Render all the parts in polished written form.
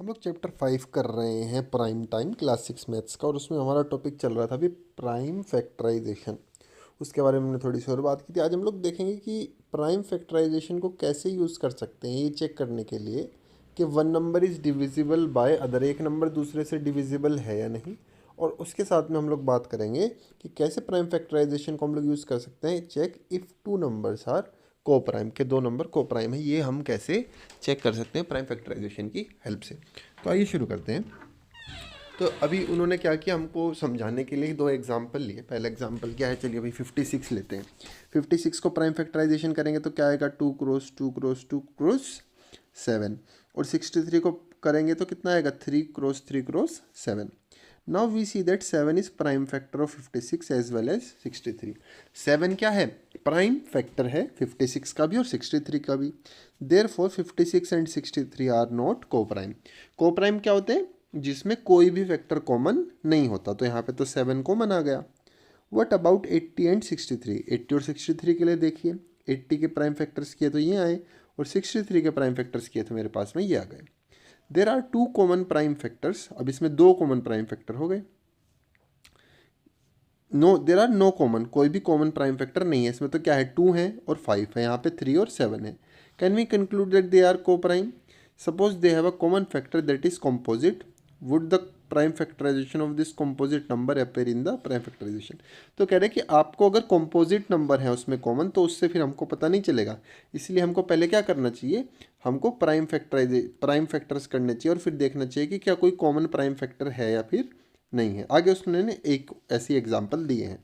हम लोग चैप्टर 5 कर रहे हैं प्राइम टाइम क्लास 6 मैथ्स का, और उसमें हमारा टॉपिक चल रहा था अभी प्राइम फैक्टराइजेशन। उसके बारे में हमने थोड़ी सी और बात की थी। आज हम लोग देखेंगे कि प्राइम फैक्टराइजेशन को कैसे यूज़ कर सकते हैं ये चेक करने के लिए कि one number is divisible by other, एक नंबर दूसरे से डिविजिबल है या नहीं। और उसके साथ में हम लोग बात करेंगे कि कैसे प्राइम फैक्टराइजेशन को हम लोग यूज़ कर सकते हैं। Check if two numbers are coprime, के दो नंबर को प्राइम है, ये हम कैसे चेक कर सकते हैं प्राइम फैक्टराइजेशन की हेल्प से। तो आइए शुरू करते हैं। तो अभी उन्होंने क्या किया, हमको समझाने के लिए दो एग्जाम्पल लिए। पहला एग्जाम्पल क्या है, चलिए अभी 56 लेते हैं। 56 को प्राइम फैक्टराइजेशन करेंगे तो क्या आएगा, 2 क्रॉस 2 क्रॉस 2 क्रॉस 7। और 63 को करेंगे तो कितना आएगा, 3 cross 3 cross 7। Now we see that 7 is prime factor of 56 as well as 63। 7 क्या है, प्राइम फैक्टर है 56 का भी और 63 का भी। देयरफॉर 56 एंड 63 आर नॉट को प्राइम। को प्राइम क्या होते हैं, जिसमें कोई भी फैक्टर कॉमन नहीं होता। तो यहाँ पे तो 7 कॉमन आ गया। व्हाट अबाउट 80 एंड 63, 80 और 63 के लिए देखिए, 80 के प्राइम फैक्टर्स किए तो ये आए, और 63 के प्राइम फैक्टर्स किए तो मेरे पास में ये आ गए। There are two common prime factors, अब इसमें दो कॉमन प्राइम फैक्टर हो गए। No, there are no common, कोई भी कॉमन प्राइम फैक्टर नहीं है इसमें। तो क्या है, 2 है और 5 है, यहाँ पे 3 और 7 है। Can we conclude that they are coprime. Suppose they have a common factor that is composite, would the prime factorization of this composite number appear in the prime factorization. तो कह रहे हैं कि आपको अगर composite नंबर है उसमें common, तो उससे फिर हमको पता नहीं चलेगा। इसलिए हमको पहले क्या करना चाहिए, हमको प्राइम फैक्टर्स करने चाहिए और फिर देखना चाहिए कि क्या कोई कॉमन प्राइम फैक्टर है या फिर नहीं है। आगे उसने एक ऐसी एग्जाम्पल दिए हैं।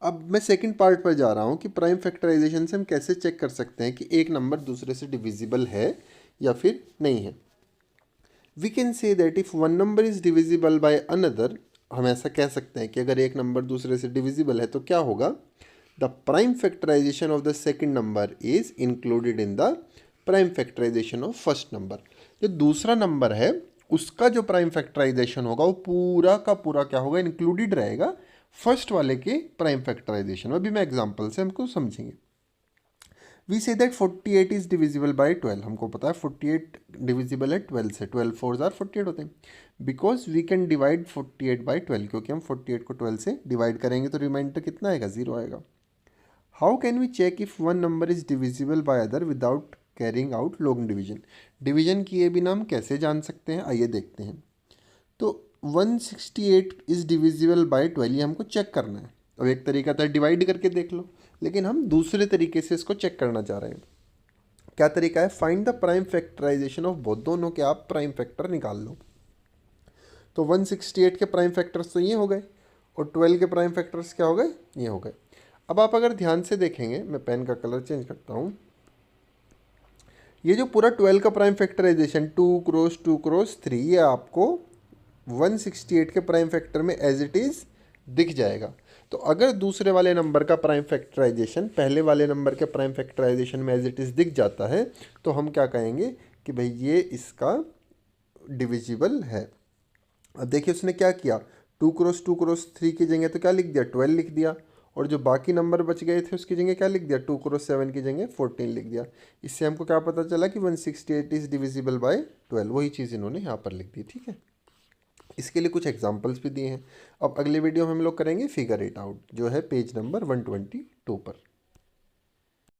अब मैं सेकंड पार्ट पर जा रहा हूँ कि प्राइम फैक्टराइजेशन से हम कैसे चेक कर सकते हैं कि एक नंबर दूसरे से डिविजिबल है या फिर नहीं है। We can say that if one number is divisible by another, हम ऐसा कह सकते हैं कि अगर एक नंबर दूसरे से डिविजिबल है तो क्या होगा, the prime factorization of the second number is included in the prime factorization of first number. जो दूसरा नंबर है उसका जो प्राइम फैक्टराइजेशन होगा वो पूरा का पूरा क्या होगा, इंक्लूडेड रहेगा फर्स्ट वाले के प्राइम फैक्टराइजेशन में। अभी मैं एग्जांपल से हमको समझेंगे। We say that 48 is divisible bye 12, हमको पता है 48 डिविजिबल है 12 से, 12 फोर्स आर 48 होते हैं। Because we can divide 48 by 12, क्योंकि हम 48 को 12 से डिवाइड करेंगे तो रिमाइंडर कितना आएगा, 0 आएगा। How can we check if one number is divisible by other without carrying out long division. Division किए बिना हम कैसे जान सकते हैं, आइए देखते हैं। तो 168 इज डिविजिबल बाय 12, ये हमको चेक करना है। अब एक तरीका था डिवाइड करके देख लो, लेकिन हम दूसरे तरीके से इसको चेक करना चाह रहे हैं। क्या तरीका है, find the prime factorization of both, दोनों के आप प्राइम फैक्टर निकाल लो। तो 168 के प्राइम फैक्टर्स तो ये हो गए, और 12 के प्राइम फैक्टर्स क्या हो गए, ये हो गए। अब आप अगर ध्यान से देखेंगे, मैं पेन का कलर चेंज करता हूँ। ये जो पूरा 12 का प्राइम फैक्टराइजेशन 2 क्रॉस 2 क्रॉस 3, ये आपको 168 के प्राइम फैक्टर में एज इट इज़ दिख जाएगा। तो अगर दूसरे वाले नंबर का प्राइम फैक्टराइजेशन पहले वाले नंबर के प्राइम फैक्टराइजेशन में एज इट इज़ दिख जाता है, तो हम क्या कहेंगे कि भाई ये इसका डिविजिबल है। अब देखिए उसने क्या किया, 2 क्रॉस 2 क्रॉस 3 की जगह तो क्या लिख दिया, 12 लिख दिया, और जो बाकी नंबर बच गए थे उसकी जगह क्या लिख दिया, 2 क्रॉस 7 की जगह 14 लिख दिया। इससे हमको क्या पता चला कि 168 इज़ डिविजिबल बाय 12, वही चीज़ इन्होंने यहाँ पर लिख दी। ठीक है, इसके लिए कुछ एग्जाम्पल्स भी दिए हैं। अब अगले वीडियो में हम लोग करेंगे फिगर इट आउट, जो है पेज नंबर 122 पर।